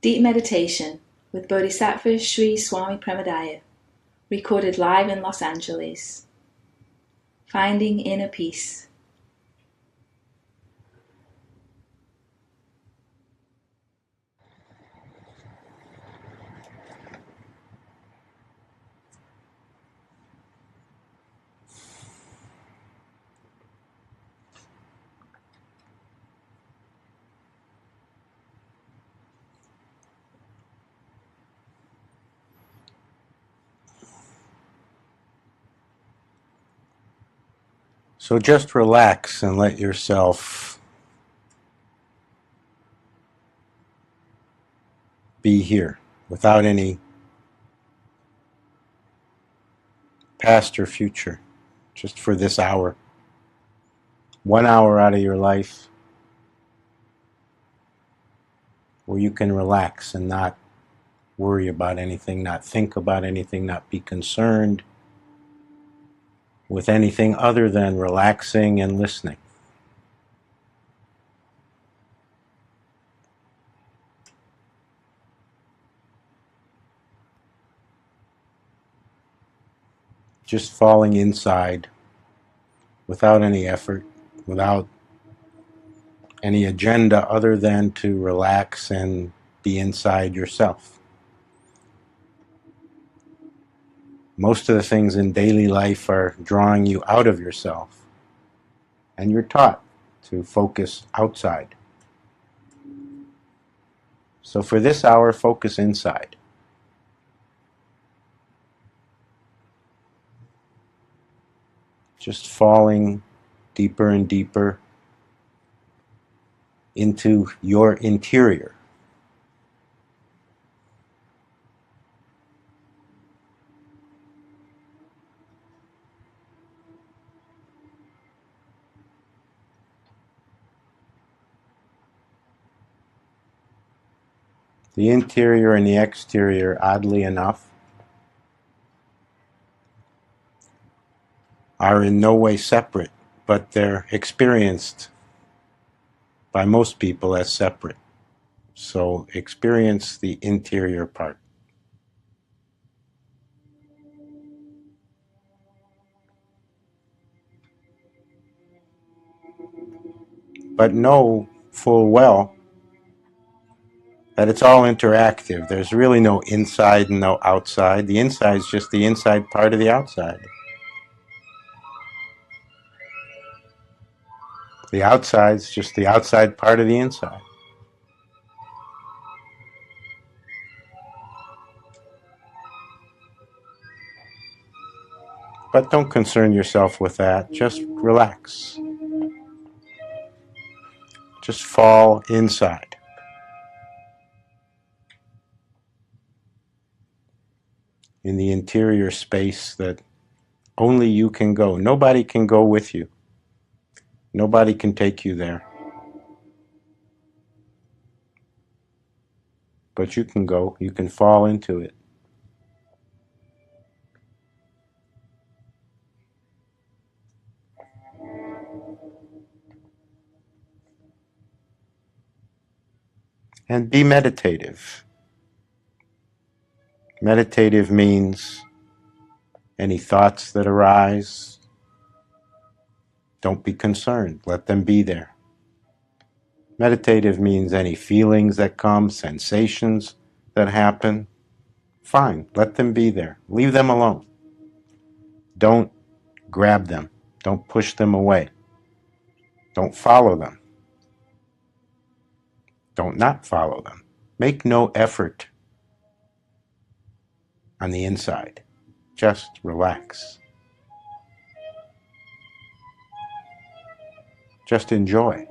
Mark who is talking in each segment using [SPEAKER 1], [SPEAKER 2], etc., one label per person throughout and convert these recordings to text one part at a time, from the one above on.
[SPEAKER 1] Deep Meditation with Bodhisattva Sri Swami Premodaya, recorded live in Los Angeles. Finding Inner Peace.
[SPEAKER 2] So just relax and let yourself be here without any past or future, just for this hour. 1 hour out of your life where you can relax and not worry about anything, not think about anything, not be concerned with anything other than relaxing and listening. Just falling inside without any effort, without any agenda other than to relax and be inside yourself. Most of the things in daily life are drawing you out of yourself, and you're taught to focus outside. So for this hour, focus inside. Just falling deeper and deeper into your interior. The interior and the exterior, oddly enough, are in no way separate, but they're experienced by most people as separate. So experience the interior part. But know full well that it's all interactive. There's really no inside and no outside. The inside is just the inside part of the outside. The outside is just the outside part of the inside. But don't concern yourself with that. Just relax. Just fall inside. In the interior space that only you can go. Nobody can go with you. Nobody can take you there. But you can go. You can fall into it. And be meditative. Meditative means any thoughts that arise, don't be concerned. Let them be there. Meditative means any feelings that come, sensations that happen, fine, let them be there. Leave them alone. Don't grab them. Don't push them away. Don't follow them. Don't not follow them. Make no effort on the inside. Just relax. Just enjoy.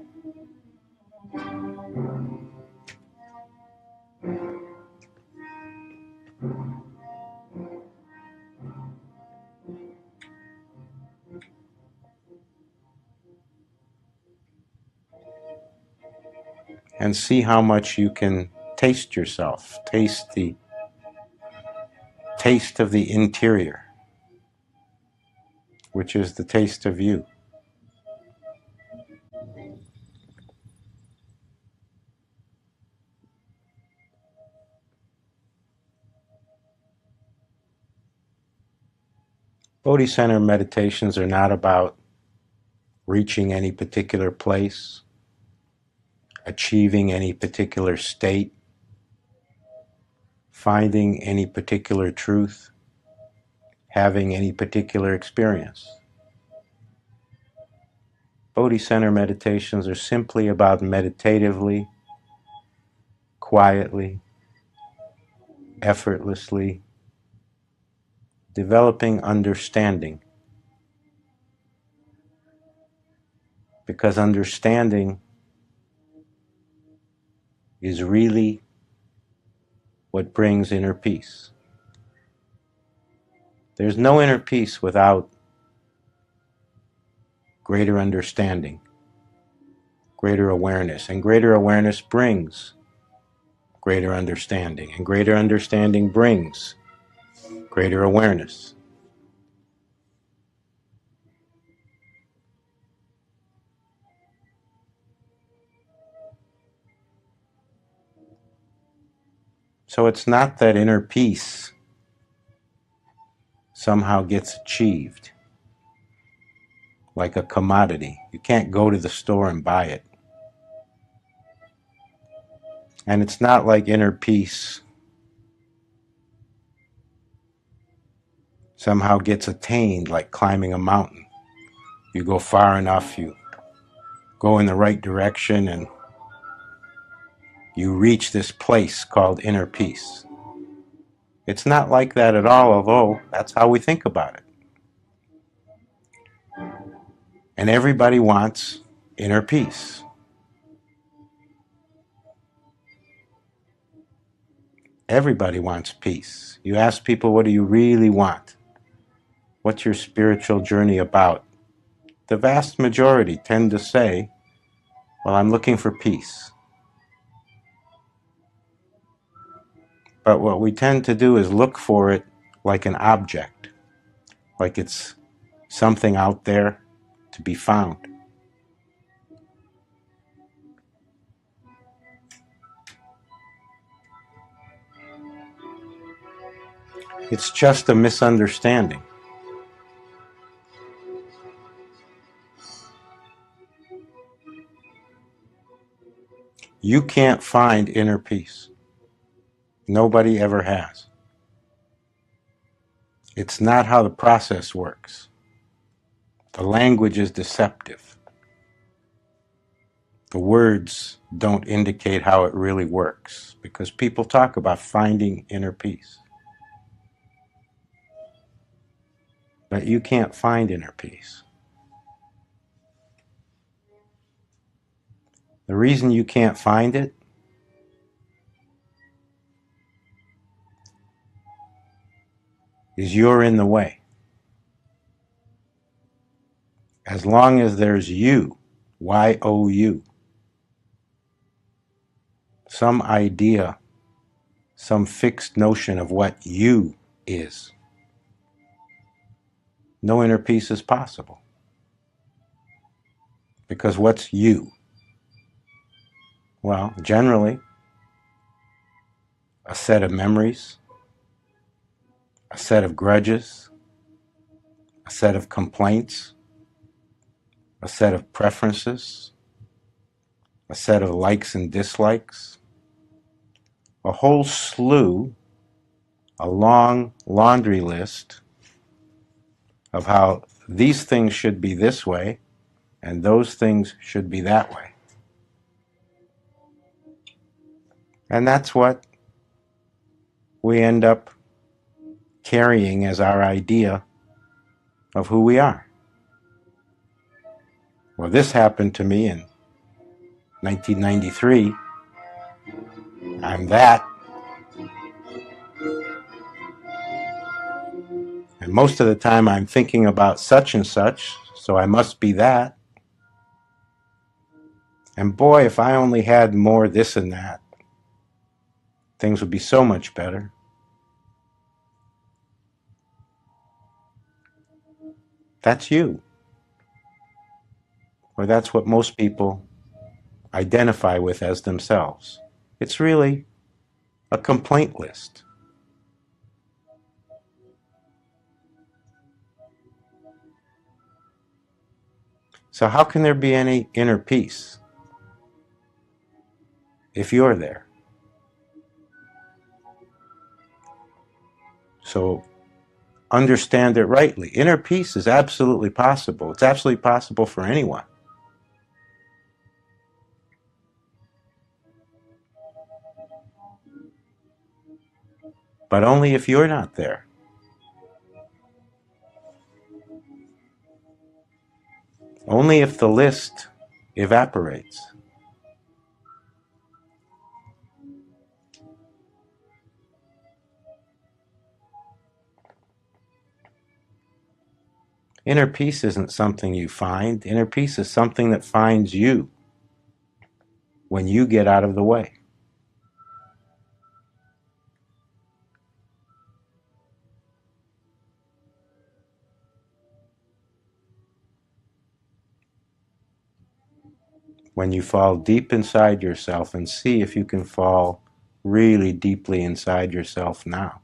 [SPEAKER 2] And see how much you can taste yourself. Taste the taste of the interior, which is the taste of you. Bodhi Center meditations are not about reaching any particular place, achieving any particular state, finding any particular truth, having any particular experience. Bodhi Center meditations are simply about meditatively, quietly, effortlessly developing understanding. Because understanding is really what brings inner peace. There's no inner peace without greater understanding, greater awareness, and greater awareness brings greater understanding, and greater understanding brings greater awareness. So it's not that inner peace somehow gets achieved like a commodity. You can't go to the store and buy it. And it's not like inner peace somehow gets attained like climbing a mountain. You go far enough, you go in the right direction, and you reach this place called inner peace. It's not like that at all, although that's how we think about it. And everybody wants inner peace. Everybody wants peace. You ask people, what do you really want? What's your spiritual journey about? The vast majority tend to say, well, I'm looking for peace. But what we tend to do is look for it like an object, like it's something out there to be found. It's just a misunderstanding. You can't find inner peace. Nobody ever has. It's not how the process works. The language is deceptive. The words don't indicate how it really works because people talk about finding inner peace. But you can't find inner peace. The reason you can't find it is you're in the way. As long as there's you, Y-O-U, some idea, some fixed notion of what you is, no inner peace is possible. Because what's you? Well, generally, a set of memories, a set of grudges, a set of complaints, a set of preferences, a set of likes and dislikes, a whole slew, a long laundry list of how these things should be this way and those things should be that way. And that's what we end up carrying as our idea of who we are. Well, this happened to me in 1993. I'm that. And most of the time I'm thinking about such and such, so I must be that. And boy, if I only had more this and that, things would be so much better. That's you. Or that's what most people identify with as themselves. It's really a complaint list. So how can there be any inner peace if you're there? So understand it rightly. Inner peace is absolutely possible. It's absolutely possible for anyone. But only if you're not there. Only if the list evaporates. Inner peace isn't something you find. Inner peace is something that finds you when you get out of the way. When you fall deep inside yourself, and see if you can fall really deeply inside yourself now.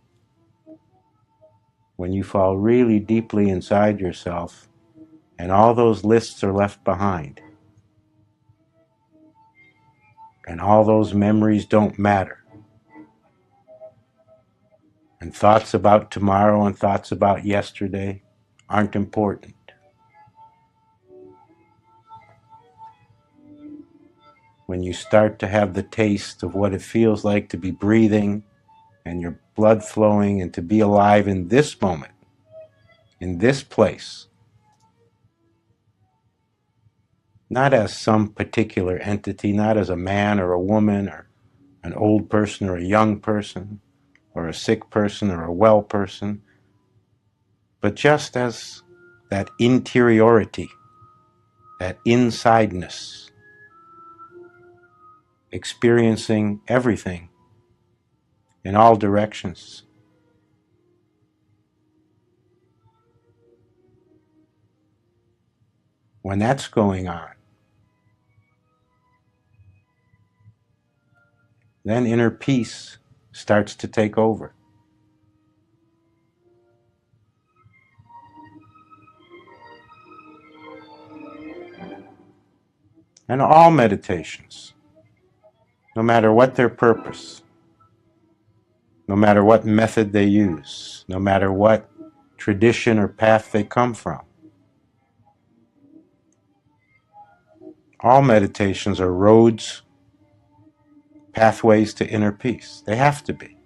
[SPEAKER 2] When you fall really deeply inside yourself and all those lists are left behind and all those memories don't matter and thoughts about tomorrow and thoughts about yesterday aren't important. When you start to have the taste of what it feels like to be breathing and your blood flowing and to be alive in this moment, in this place, not as some particular entity, not as a man or a woman or an old person or a young person or a sick person or a well person, but just as that interiority, that insideness, experiencing everything in all directions. When that's going on, then inner peace starts to take over. And all meditations, no matter what their purpose, no matter what method they use, no matter what tradition or path they come from, all meditations are roads, pathways to inner peace. They have to be.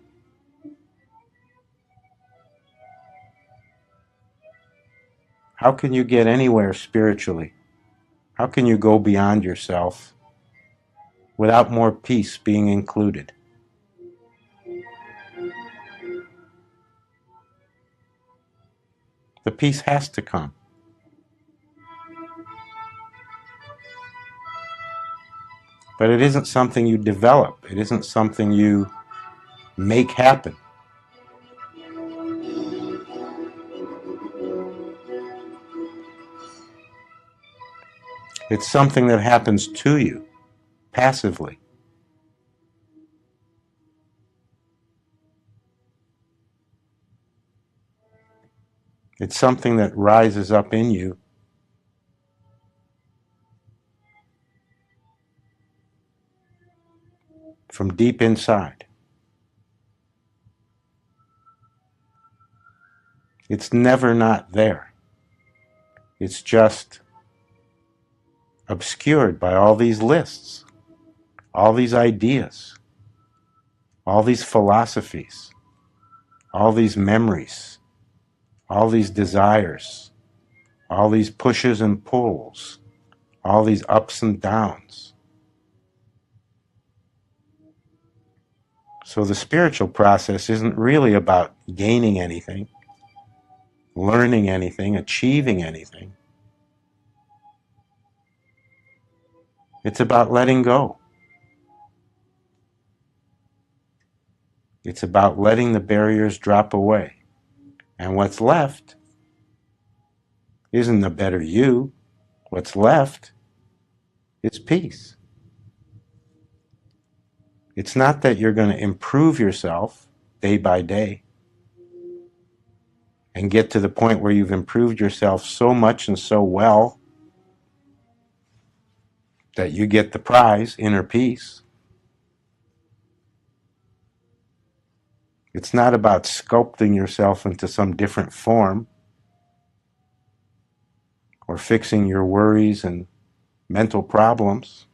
[SPEAKER 2] How can you get anywhere spiritually? How can you go beyond yourself without more peace being included? The peace has to come. But it isn't something you develop. It isn't something you make happen. It's something that happens to you, passively. It's something that rises up in you from deep inside. It's never not there. It's just obscured by all these lists, all these ideas, all these philosophies, all these memories, all these desires, all these pushes and pulls, all these ups and downs. So the spiritual process isn't really about gaining anything, learning anything, achieving anything. It's about letting go. It's about letting the barriers drop away. And what's left isn't the better you. What's left is peace. It's not that you're going to improve yourself day by day and get to the point where you've improved yourself so much and so well that you get the prize, inner peace. It's not about sculpting yourself into some different form or fixing your worries and mental problems.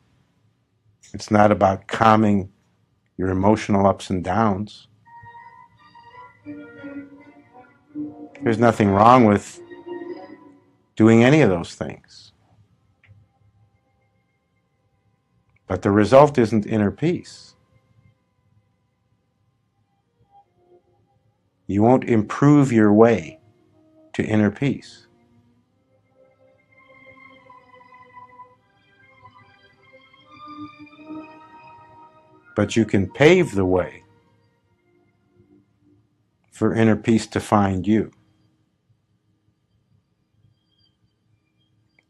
[SPEAKER 2] It's not about calming your emotional ups and downs. There's nothing wrong with doing any of those things. But the result isn't inner peace. You won't improve your way to inner peace. But you can pave the way for inner peace to find you.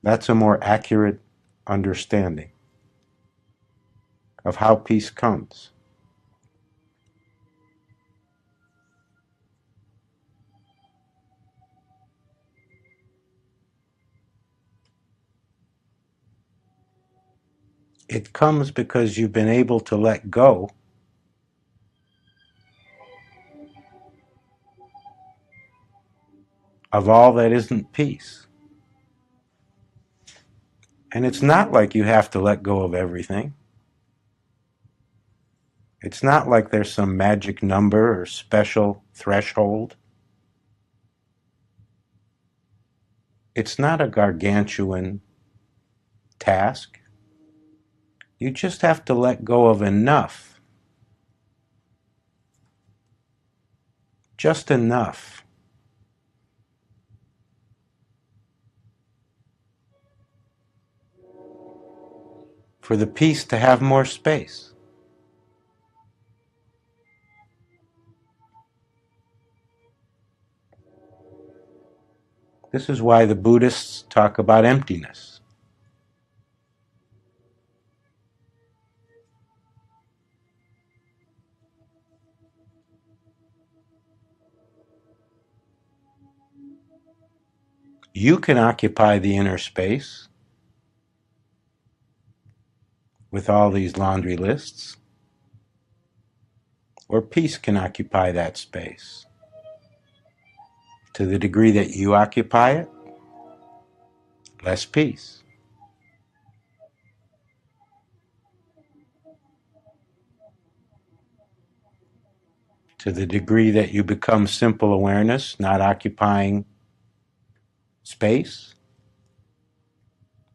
[SPEAKER 2] That's a more accurate understanding of how peace comes. It comes because you've been able to let go of all that isn't peace. And it's not like you have to let go of everything. It's not like there's some magic number or special threshold. It's not a gargantuan task. You just have to let go of enough. Just enough. For the peace to have more space. This is why the Buddhists talk about emptiness. You can occupy the inner space with all these laundry lists, or peace can occupy that space. To the degree that you occupy it, less peace. To the degree that you become simple awareness, not occupying space,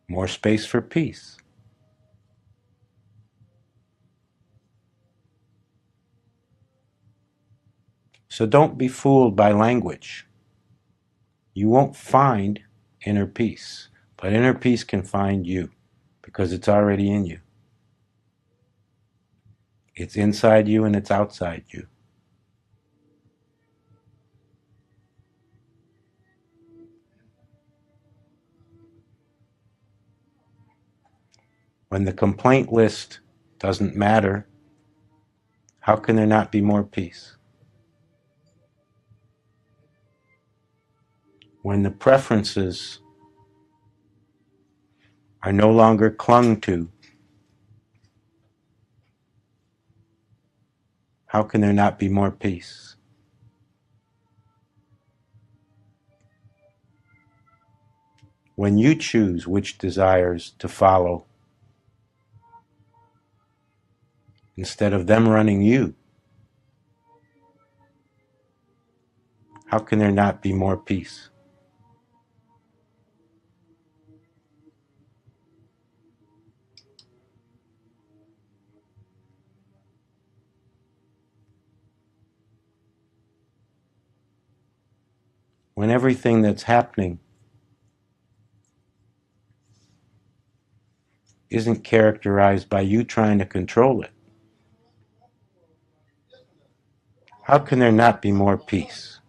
[SPEAKER 2] more space for peace. So don't be fooled by language. You won't find inner peace, but inner peace can find you because it's already in you. It's inside you and it's outside you. When the complaint list doesn't matter, how can there not be more peace? When the preferences are no longer clung to, how can there not be more peace? When you choose which desires to follow, instead of them running you, how can there not be more peace? When everything that's happening isn't characterized by you trying to control it, how can there not be more peace?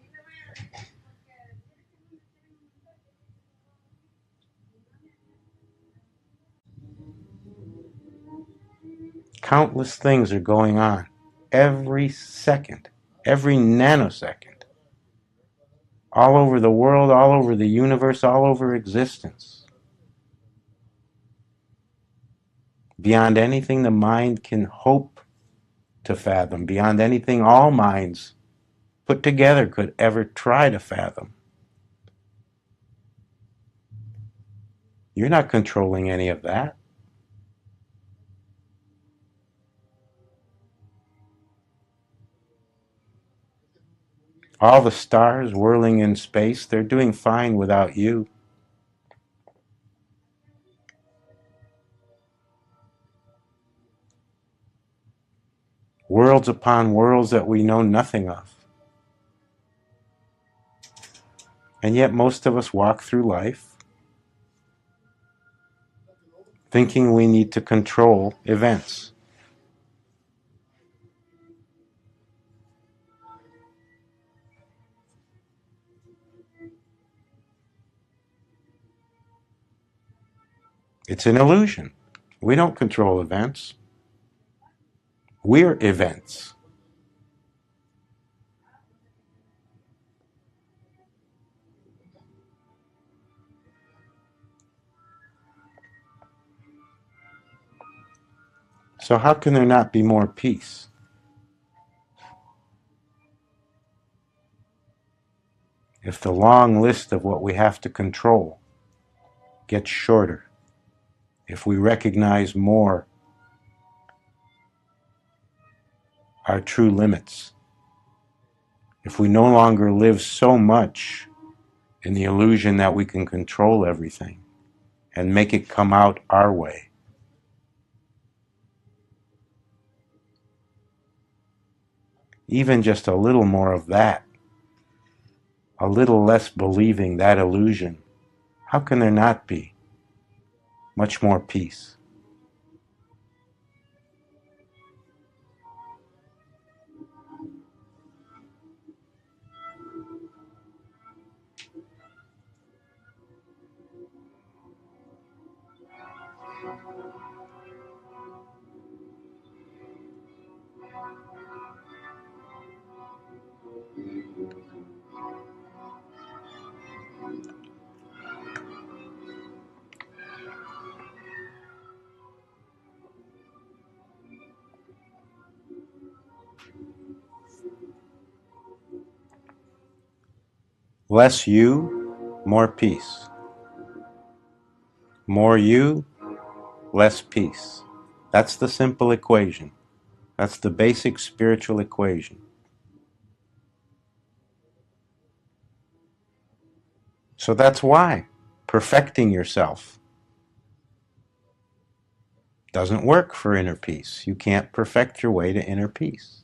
[SPEAKER 2] Countless things are going on every second, every nanosecond, all over the world, all over the universe, all over existence. beyond anything the mind can hope to fathom, beyond anything all minds put together could ever try to fathom. You're not controlling any of that. All the stars whirling in space, they're doing fine without you. Worlds upon worlds that we know nothing of. And yet most of us walk through life thinking we need to control events. It's an illusion. We don't control events. We're events. So how can there not be more peace? If the long list of what we have to control gets shorter, if we recognize more our true limits, if we no longer live so much in the illusion that we can control everything and make it come out our way, even just a little more of that, a little less believing that illusion, how can there not be much more peace? Less you, more peace. More you, less peace. That's the simple equation. That's the basic spiritual equation. So that's why perfecting yourself doesn't work for inner peace. You can't perfect your way to inner peace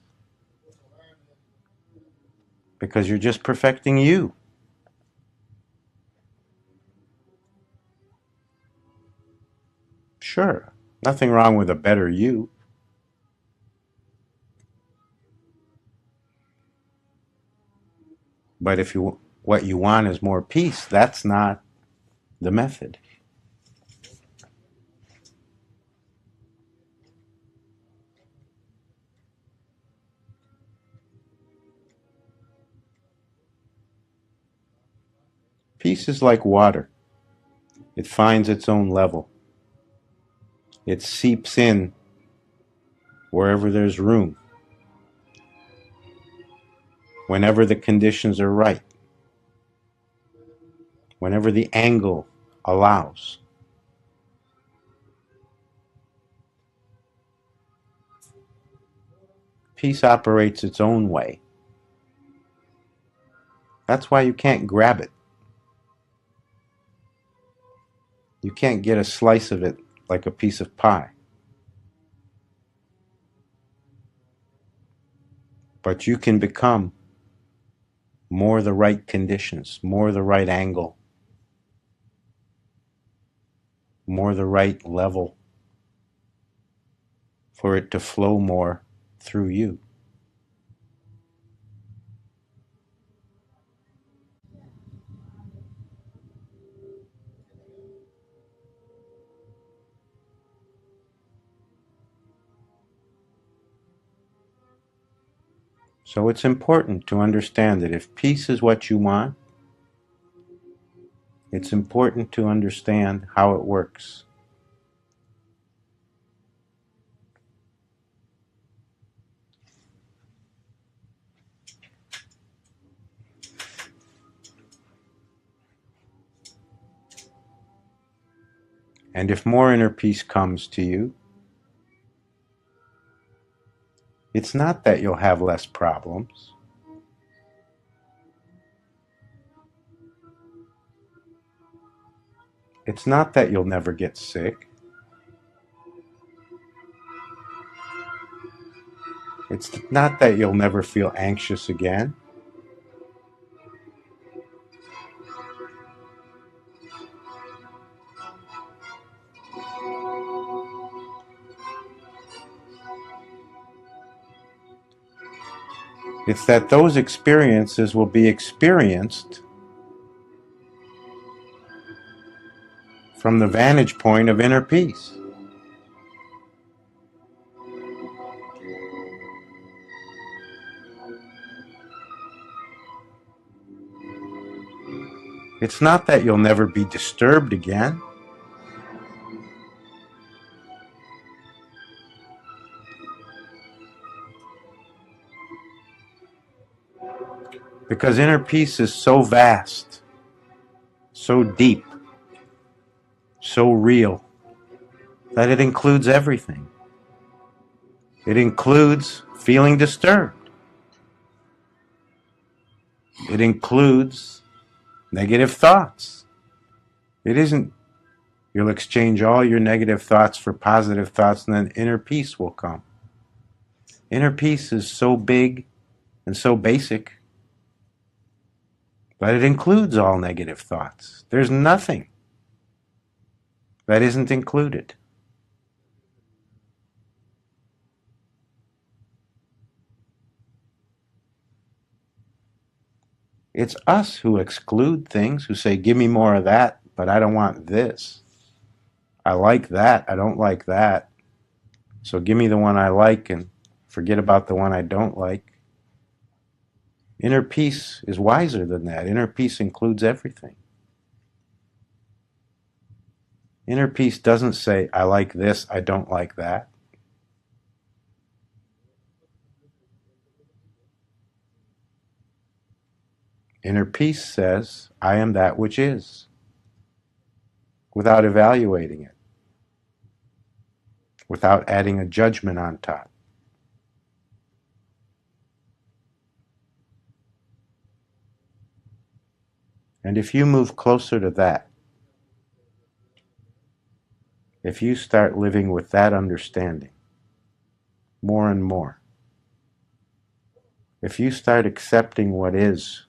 [SPEAKER 2] because you're just perfecting you. Sure, nothing wrong with a better you. But if what you want is more peace, that's not the method. Peace is like water. It finds its own level. It seeps in wherever there's room, whenever the conditions are right, whenever the angle allows. Peace operates its own way. That's why you can't grab it. You can't get a slice of it like a piece of pie. But you can become more the right conditions, more the right angle, more the right level for it to flow more through you. So it's important to understand that if peace is what you want, it's important to understand how it works. And if more inner peace comes to you, it's not that you'll have less problems. It's not that you'll never get sick. It's not that you'll never feel anxious again. It's that those experiences will be experienced from the vantage point of inner peace. It's not that you'll never be disturbed again. Because inner peace is so vast, so deep, so real, that it includes everything. It includes feeling disturbed. It includes negative thoughts. It isn't you'll exchange all your negative thoughts for positive thoughts and then inner peace will come. Inner peace is so big and so basic, but it includes all negative thoughts. There's nothing that isn't included. It's us who exclude things, who say, give me more of that, but I don't want this. I like that, I don't like that. So give me the one I like and forget about the one I don't like. Inner peace is wiser than that. Inner peace includes everything. Inner peace doesn't say, I like this, I don't like that. Inner peace says, I am that which is, without evaluating it, without adding a judgment on top. And if you move closer to that, if you start living with that understanding more and more, if you start accepting what is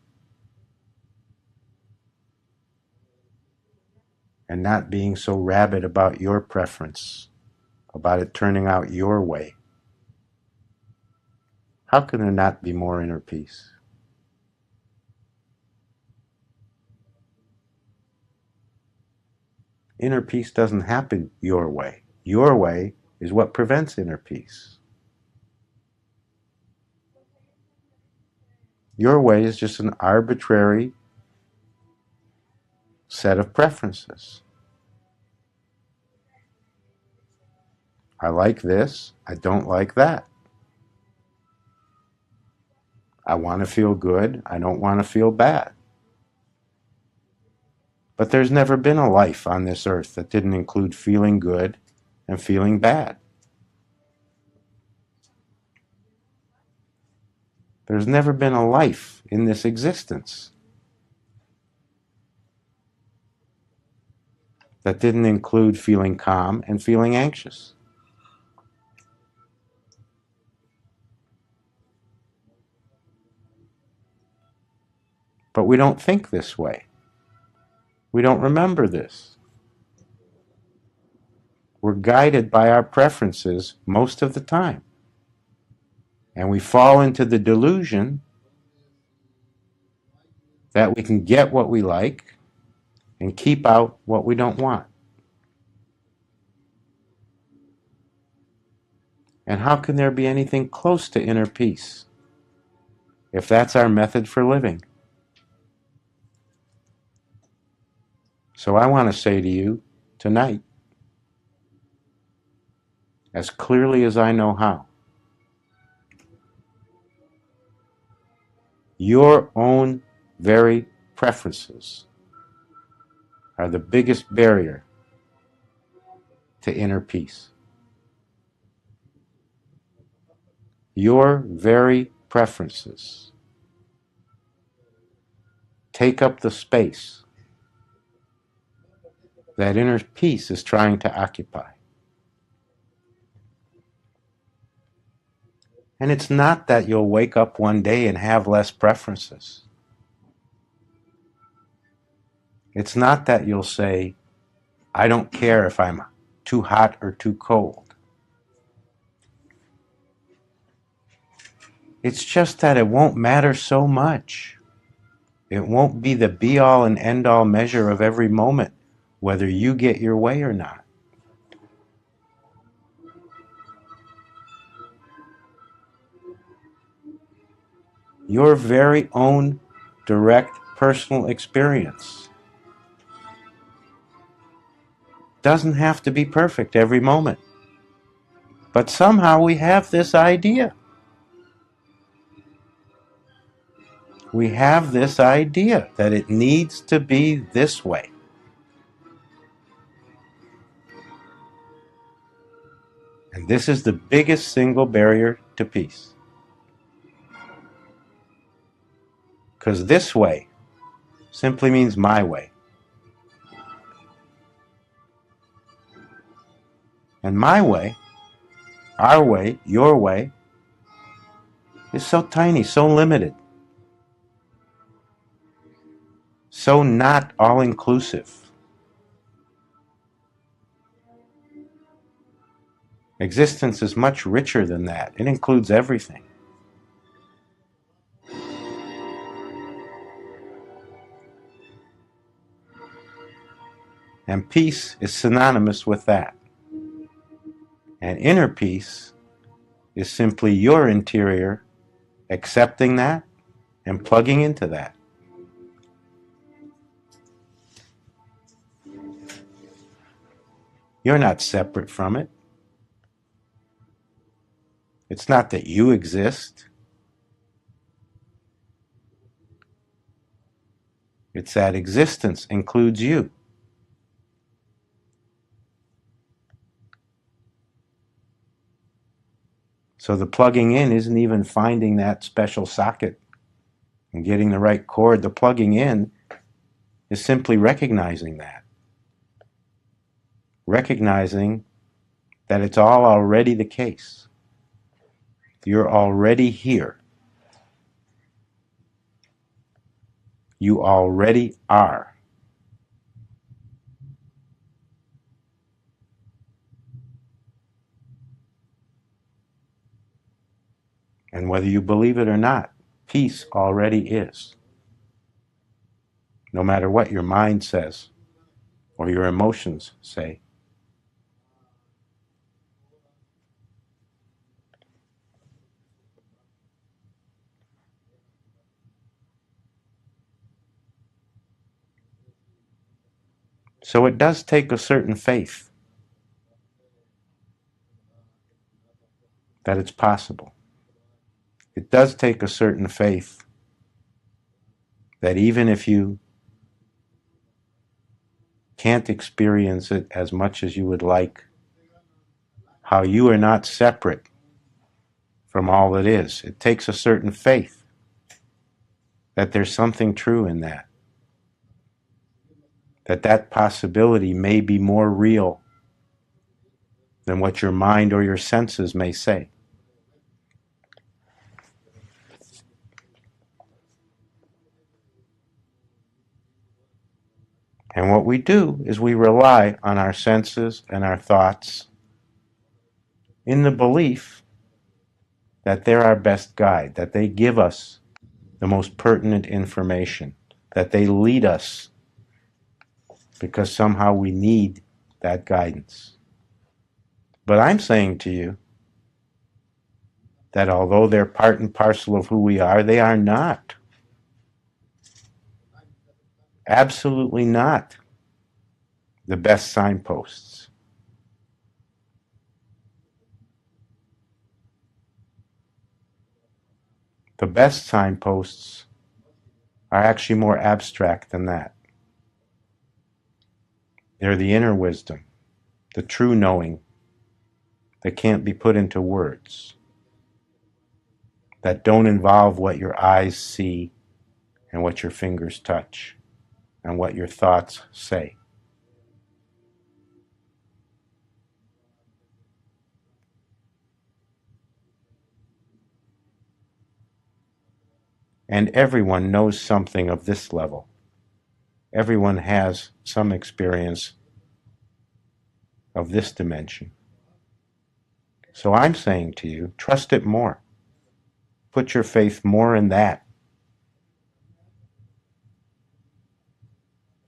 [SPEAKER 2] and not being so rabid about your preference, about it turning out your way, how can there not be more inner peace? Inner peace doesn't happen your way. Your way is what prevents inner peace. Your way is just an arbitrary set of preferences. I like this, I don't like that. I want to feel good, I don't want to feel bad. But there's never been a life on this earth that didn't include feeling good and feeling bad. There's never been a life in this existence that didn't include feeling calm and feeling anxious. But we don't think this way. We don't remember this. We're guided by our preferences most of the time. And we fall into the delusion that we can get what we like and keep out what we don't want. And how can there be anything close to inner peace if that's our method for living? So I want to say to you tonight, as clearly as I know how, your own very preferences are the biggest barrier to inner peace. Your very preferences take up the space that inner peace is trying to occupy. And it's not that you'll wake up one day and have less preferences. It's not that you'll say, I don't care if I'm too hot or too cold. It's just that it won't matter so much. It won't be the be-all and end-all measure of every moment, whether you get your way or not. Your very own direct personal experience doesn't have to be perfect every moment. But somehow we have this idea. We have this idea that it needs to be this way. And this is the biggest single barrier to peace. Because this way simply means my way. And my way, our way, your way, is so tiny, so limited, so not all-inclusive. Existence is much richer than that. It includes everything. And peace is synonymous with that. And inner peace is simply your interior accepting that and plugging into that. You're not separate from it. It's not that you exist. It's that existence includes you. So the plugging in isn't even finding that special socket and getting the right cord. The plugging in is simply recognizing that. Recognizing that it's all already the case. You're already here. You already are. And whether you believe it or not, peace already is. No matter what your mind says or your emotions say. So it does take a certain faith that it's possible. It does take a certain faith that even if you can't experience it as much as you would like, how you are not separate from all that is. It takes a certain faith that there's something true in that. That possibility may be more real than what your mind or your senses may say. And what we do is we rely on our senses and our thoughts in the belief that they're our best guide, that they give us the most pertinent information, that they lead us because somehow we need that guidance. But I'm saying to you that although they're part and parcel of who we are, they are not. Absolutely not the best signposts. The best signposts are actually more abstract than that. They're the inner wisdom. the true knowing that can't be put into words, that don't involve what your eyes see and what your fingers touch and what your thoughts say. And everyone knows something of this level. Everyone has some experience of this dimension. So I'm saying to you, trust it more. Put your faith more in that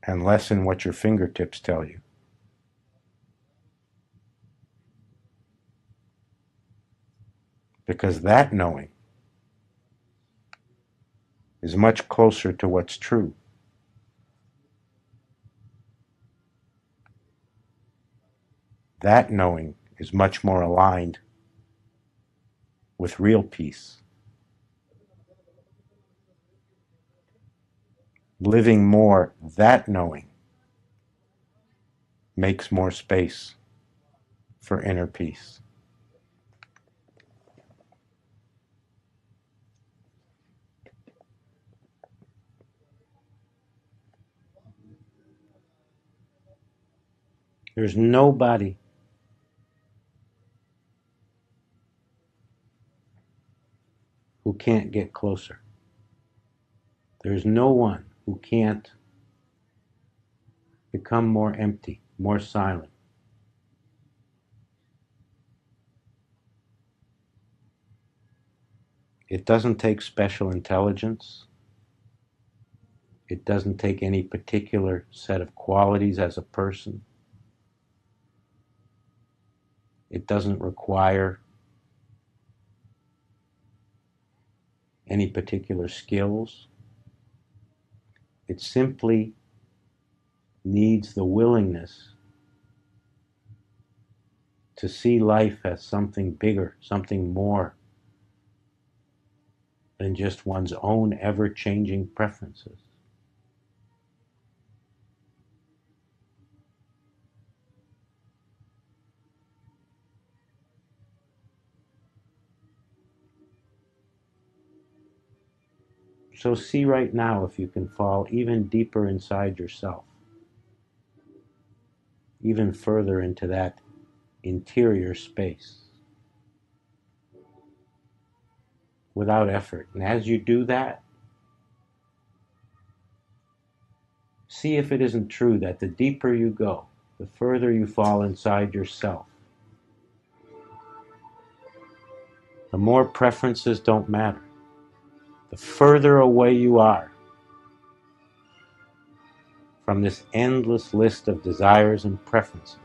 [SPEAKER 2] and less in what your fingertips tell you. Because that knowing is much closer to what's true. That knowing is much more aligned with real peace. Living more, that knowing makes more space for inner peace. There's nobody who can't get closer. There's no one who can't become more empty, more silent. It doesn't take special intelligence. It doesn't take any particular set of qualities as a person. It doesn't require any particular skills. It simply needs the willingness to see life as something bigger, something more than just one's own ever-changing preferences. So see right now if you can fall even deeper inside yourself, even further into that interior space, without effort. And as you do that, see if it isn't true that the deeper you go, the further you fall inside yourself, the more preferences don't matter. The further away you are from this endless list of desires and preferences.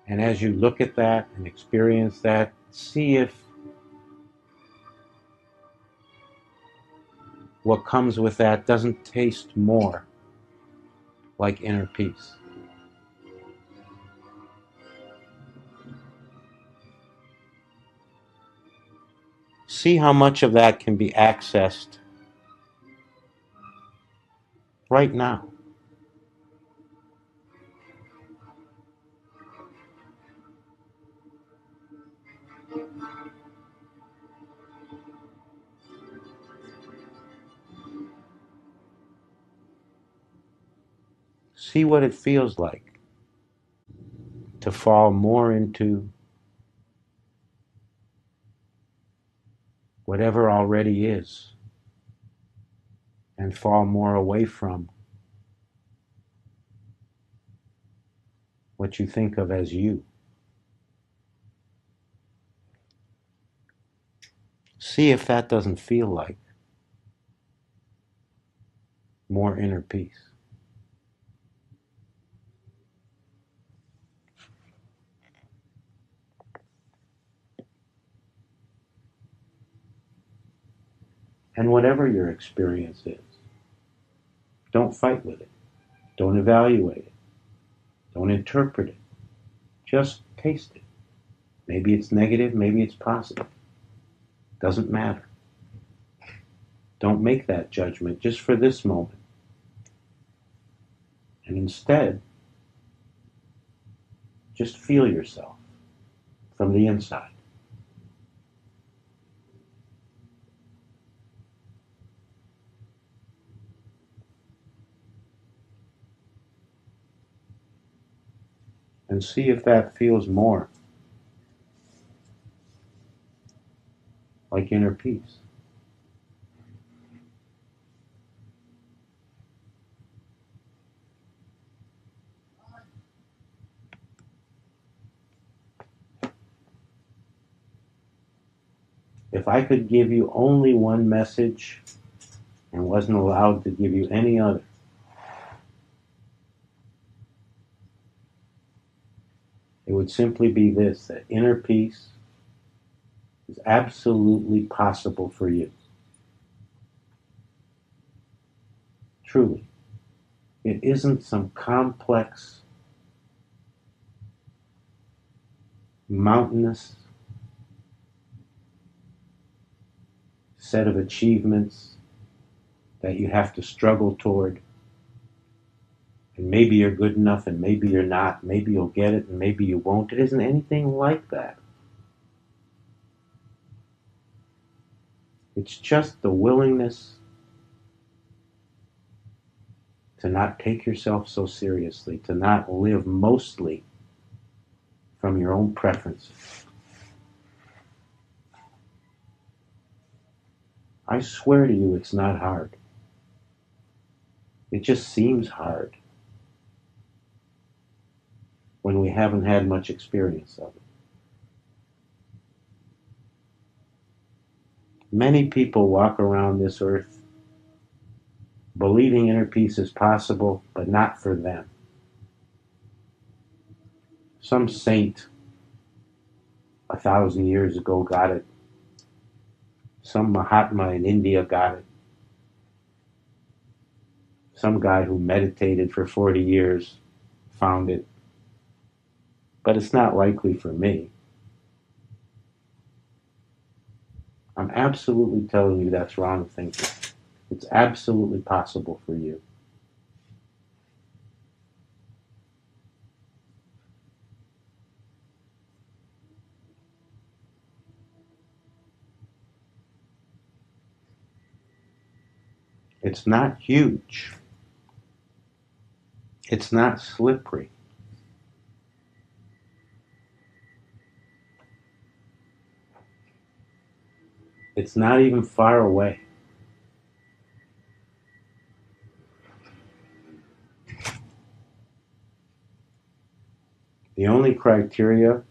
[SPEAKER 2] And as you look at that and experience that, see if what comes with that doesn't taste more like inner peace. See how much of that can be accessed right now. See what it feels like to fall more into whatever already is and fall more away from what you think of as you. See if that doesn't feel like more inner peace. And whatever your experience is, don't fight with it. Don't evaluate it. Don't interpret it. Just taste it. Maybe it's negative, maybe it's positive. Doesn't matter. Don't make that judgment just for this moment. And instead, just feel yourself from the inside. And see if that feels more like inner peace. If I could give you only one message and wasn't allowed to give you any other, it would simply be this, that inner peace is absolutely possible for you. Truly. It isn't some complex, mountainous set of achievements that you have to struggle toward. And maybe you're good enough and maybe you're not. Maybe you'll get it and maybe you won't. It isn't anything like that. It's just the willingness to not take yourself so seriously, to not live mostly from your own preferences. I swear to you, it's not hard. It just seems hard when we haven't had much experience of it. Many people walk around this earth believing inner peace is possible, but not for them. Some saint 1,000 years ago got it. Some Mahatma in India got it. Some guy who meditated for 40 years found it. But it's not likely for me. I'm absolutely telling you that's wrong thinking. It's absolutely possible for you. It's not huge. It's not slippery. It's not even far away. The only criteria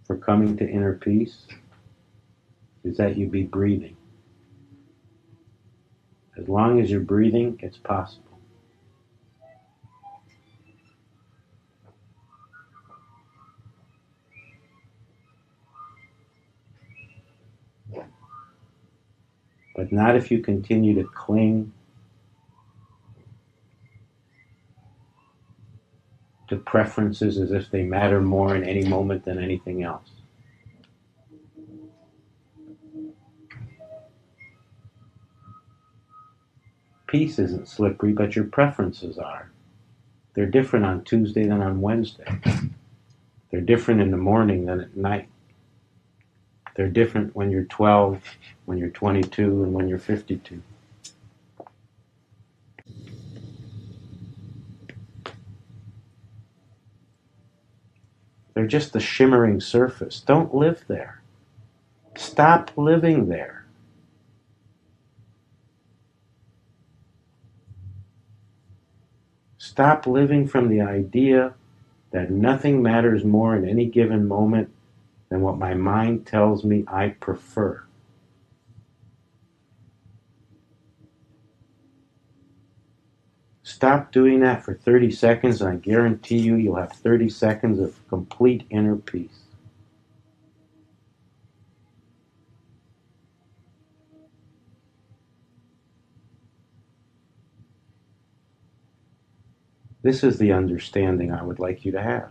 [SPEAKER 2] for coming to inner peace is that you be breathing. As long as you're breathing, it's possible. But not if you continue to cling to preferences as if they matter more in any moment than anything else. Peace isn't slippery, but your preferences are. They're different on Tuesday than on Wednesday. They're different in the morning than at night. They're different when you're 12, when you're 22, and when you're 52. They're just the shimmering surface. Don't live there. Stop living there. Stop living from the idea that nothing matters more in any given moment than what my mind tells me I prefer. Stop doing that for 30 seconds, and I guarantee you, you'll have 30 seconds of complete inner peace. This is the understanding I would like you to have.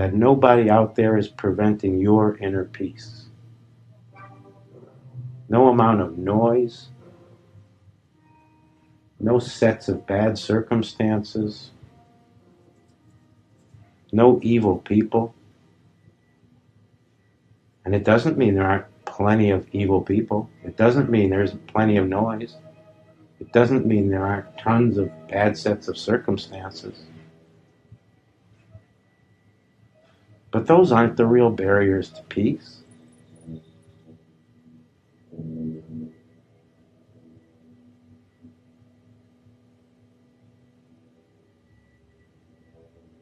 [SPEAKER 2] that nobody out there is preventing your inner peace. No amount of noise, no sets of bad circumstances, no evil people. And it doesn't mean there aren't plenty of evil people. It doesn't mean there's plenty of noise. It doesn't mean there aren't tons of bad sets of circumstances. But those aren't the real barriers to peace.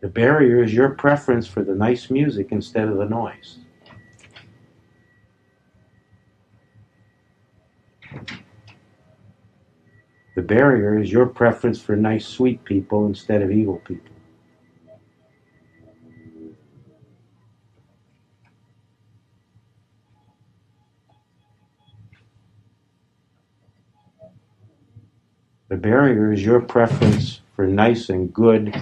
[SPEAKER 2] The barrier is your preference for the nice music instead of the noise. The barrier is your preference for nice, sweet people instead of evil people. The barrier is your preference for nice and good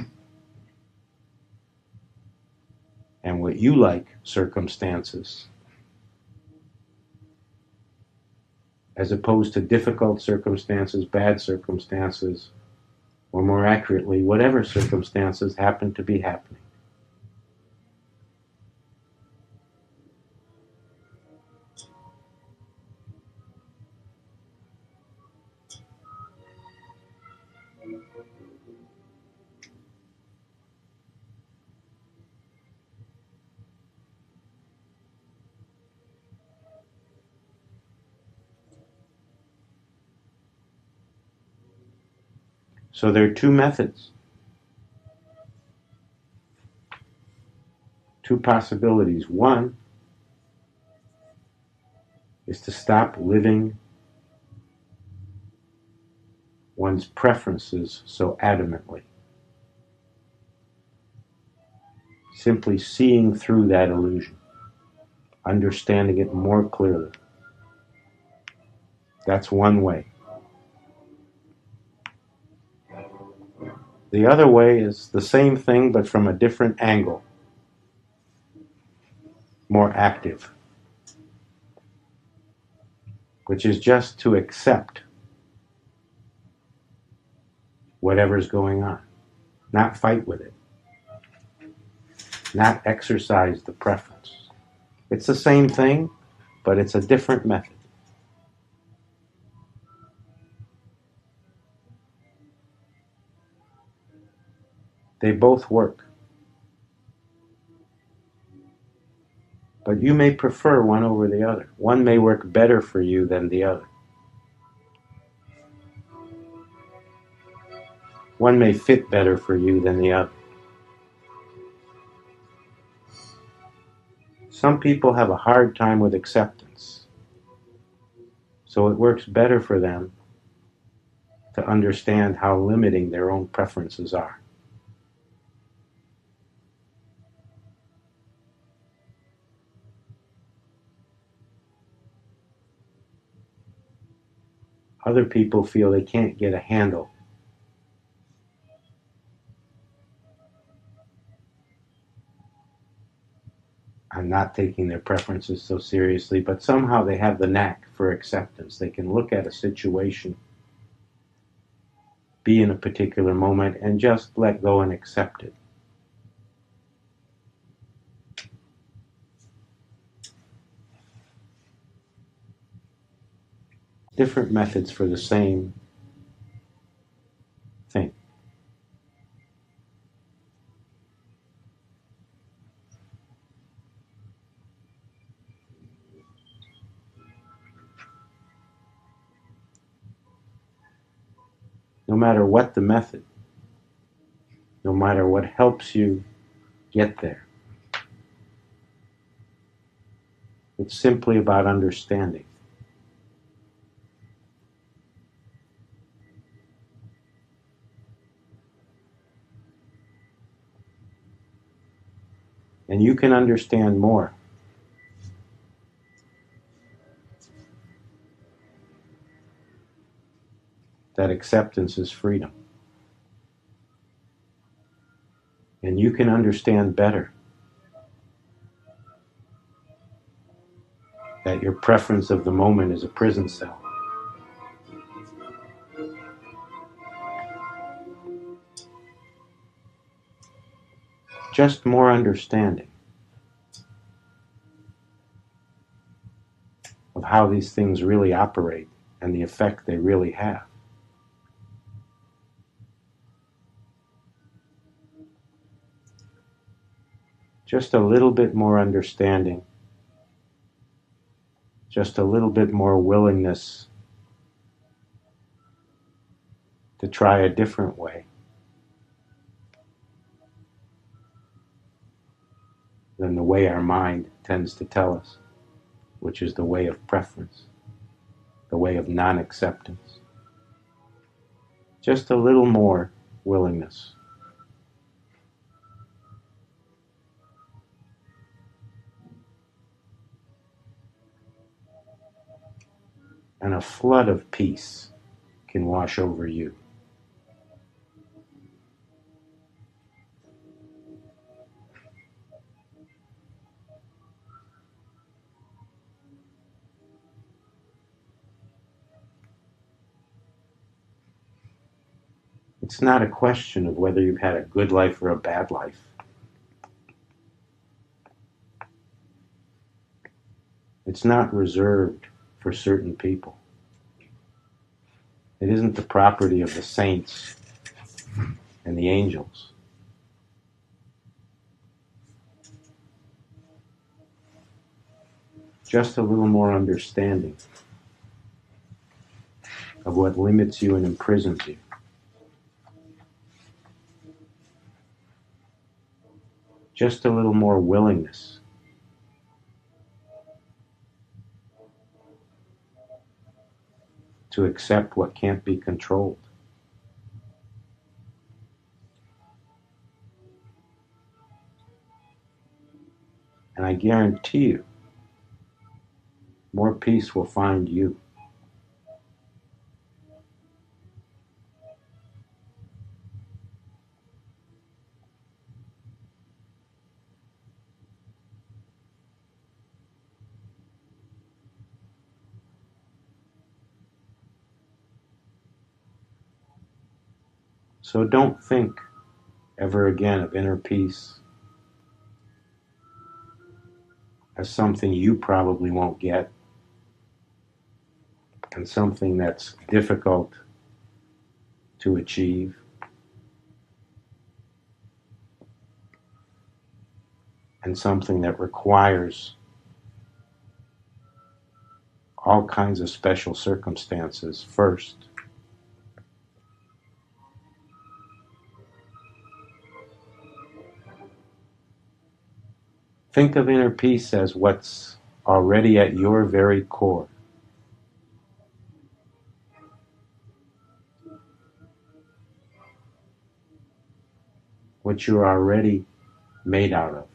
[SPEAKER 2] and what you like circumstances, as opposed to difficult circumstances, bad circumstances, or more accurately, whatever circumstances happen to be happening. So there are two methods, two possibilities. One is to stop living one's preferences so adamantly. Simply seeing through that illusion, understanding it more clearly. That's one way. The other way is the same thing but from a different angle, more active, which is just to accept whatever's going on, not fight with it, not exercise the preference. It's the same thing, but it's a different method. They both work. But you may prefer one over the other. One may work better for you than the other. One may fit better for you than the other. Some people have a hard time with acceptance, so it works better for them to understand how limiting their own preferences are. Other people feel they can't get a handle on not taking their preferences so seriously, but somehow they have the knack for acceptance. They can look at a situation, be in a particular moment, and just let go and accept it. Different methods for the same thing. No matter what the method, no matter what helps you get there, it's simply about understanding. And you can understand more. That acceptance is freedom. And you can understand better that your preference of the moment is a prison cell. Just more understanding of how these things really operate and the effect they really have. Just a little bit more understanding, just a little bit more willingness to try a different way than the way our mind tends to tell us, which is the way of preference, the way of non-acceptance. Just a little more willingness. And a flood of peace can wash over you. It's not a question of whether you've had a good life or a bad life. It's not reserved for certain people. It isn't the property of the saints and the angels. Just a little more understanding of what limits you and imprisons you. Just a little more willingness to accept what can't be controlled. And I guarantee you, more peace will find you. So don't think ever again of inner peace as something you probably won't get and something that's difficult to achieve. And something that requires all kinds of special circumstances first. Think of inner peace as what's already at your very core. What you're already made out of.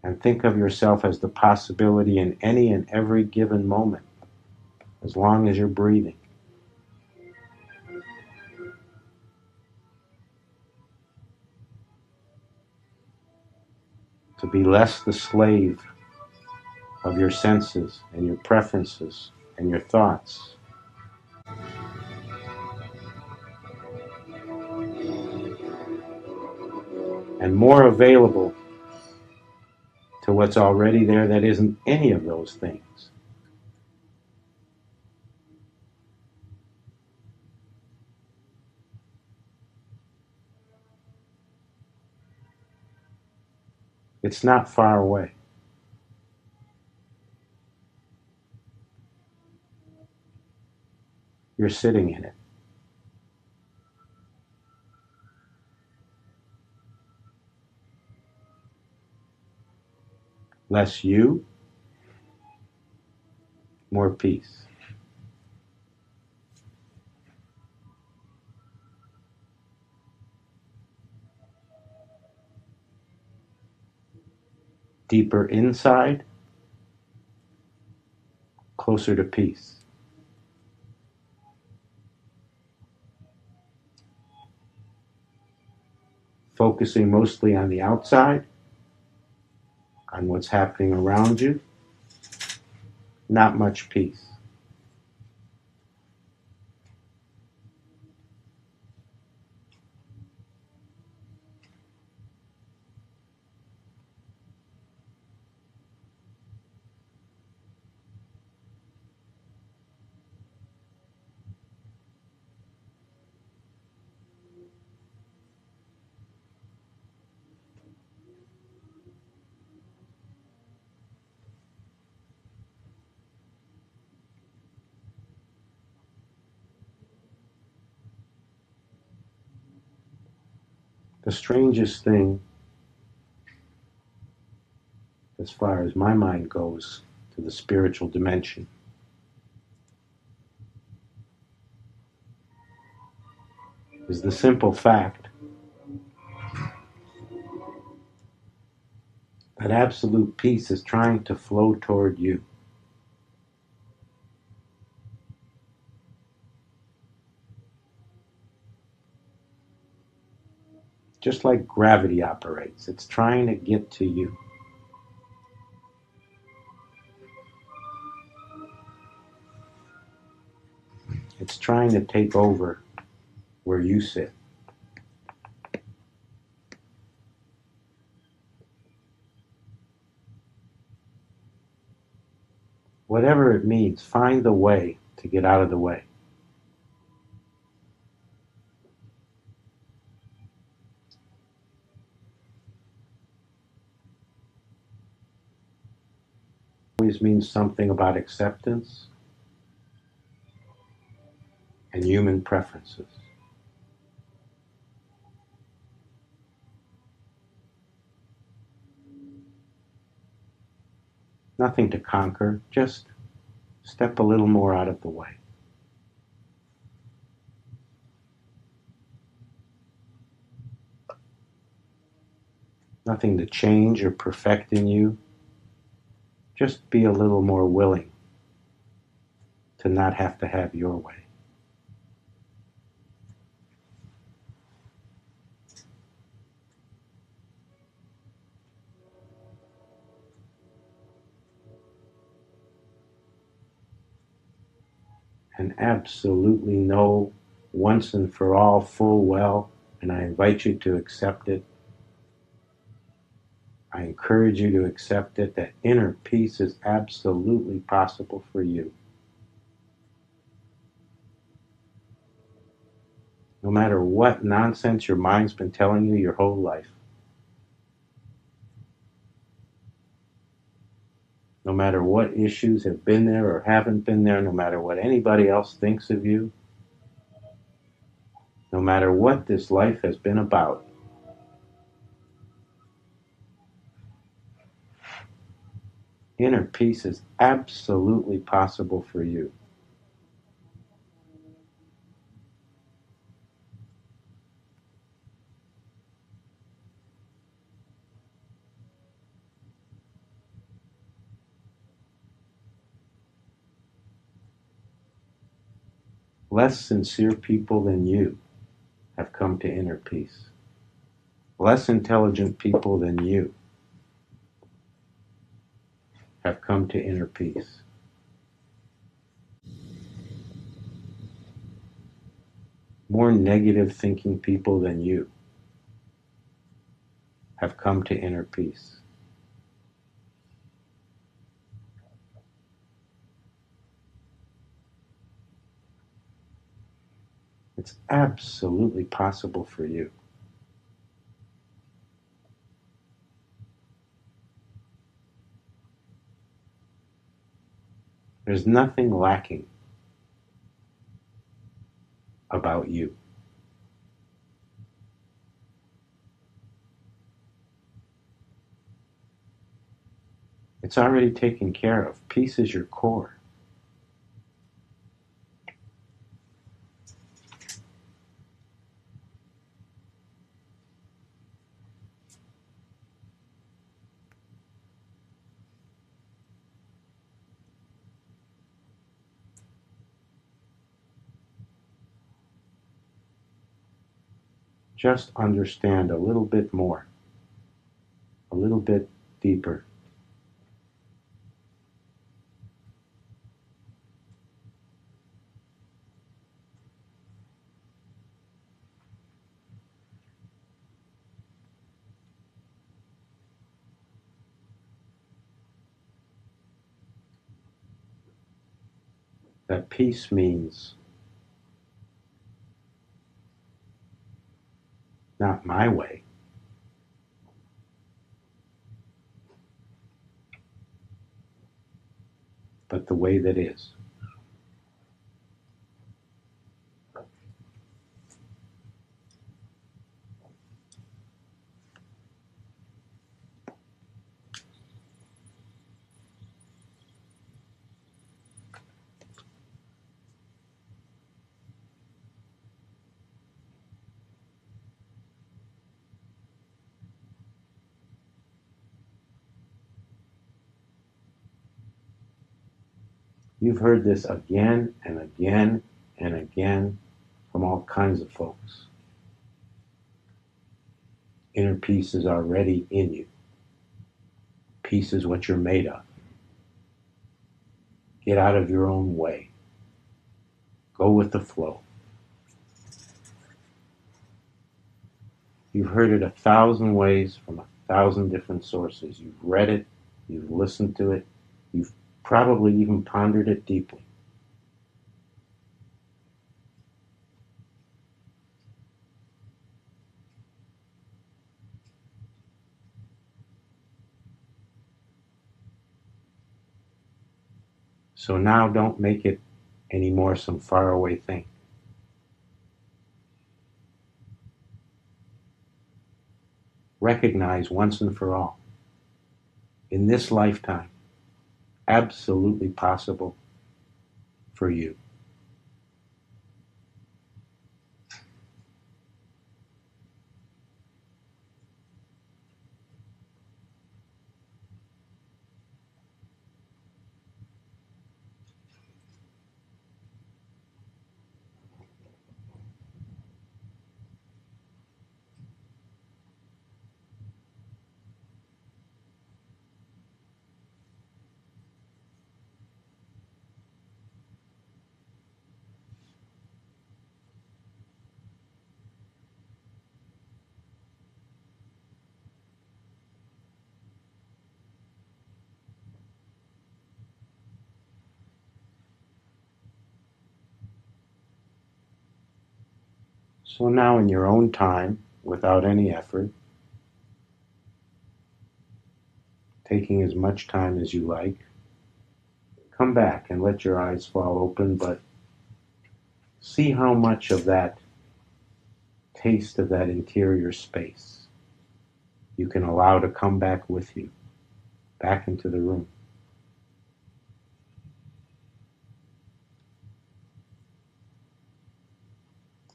[SPEAKER 2] And think of yourself as the possibility in any and every given moment, as long as you're breathing. To be less the slave of your senses and your preferences and your thoughts. And more available to what's already there that isn't any of those things. It's not far away. You're sitting in it. Less you, more peace. Deeper inside, closer to peace. focusing mostly on the outside, on what's happening around you, not much peace. The strangest thing, as far as my mind goes, to the spiritual dimension, is the simple fact that absolute peace is trying to flow toward you. Just like gravity operates, it's trying to get to you. It's trying to take over where you sit. Whatever it means, find the way to get out of the way. Always means something about acceptance and human preferences. Nothing to conquer, just step a little more out of the way. Nothing to change or perfect in you, just be a little more willing to not have to have your way. And absolutely know once and for all full well, and I invite you to accept it. I encourage you to accept it, that inner peace is absolutely possible for you. No matter what nonsense your mind's been telling you your whole life. No matter what issues have been there or haven't been there, no matter what anybody else thinks of you, no matter what this life has been about, inner peace is absolutely possible for you. Less sincere people than you have come to inner peace. Less intelligent people than you have come to inner peace. More negative thinking people than you have come to inner peace. It's absolutely possible for you. There's nothing lacking about you. It's already taken care of. Peace is your core. just understand a little bit more, a little bit deeper. That peace means not my way, but the way that is. You've heard this again and again and again from all kinds of folks. Inner peace is already in you. Peace is what you're made of. Get out of your own way. Go with the flow. You've heard it 1,000 ways from 1,000 different sources. You've read it, you've listened to it, you've probably even pondered it deeply. So now don't make it anymore some faraway thing. Recognize once and for all, in this lifetime, absolutely possible for you. So now in your own time, without any effort, taking as much time as you like, come back and let your eyes fall open, but see how much of that taste of that interior space you can allow to come back with you, back into the room.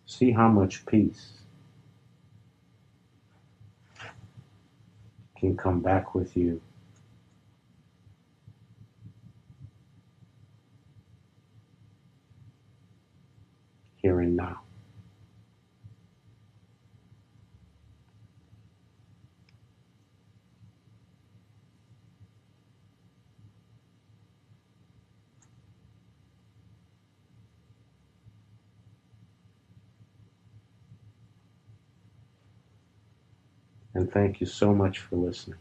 [SPEAKER 2] See how much peace can come back with you here and now. And thank you so much for listening.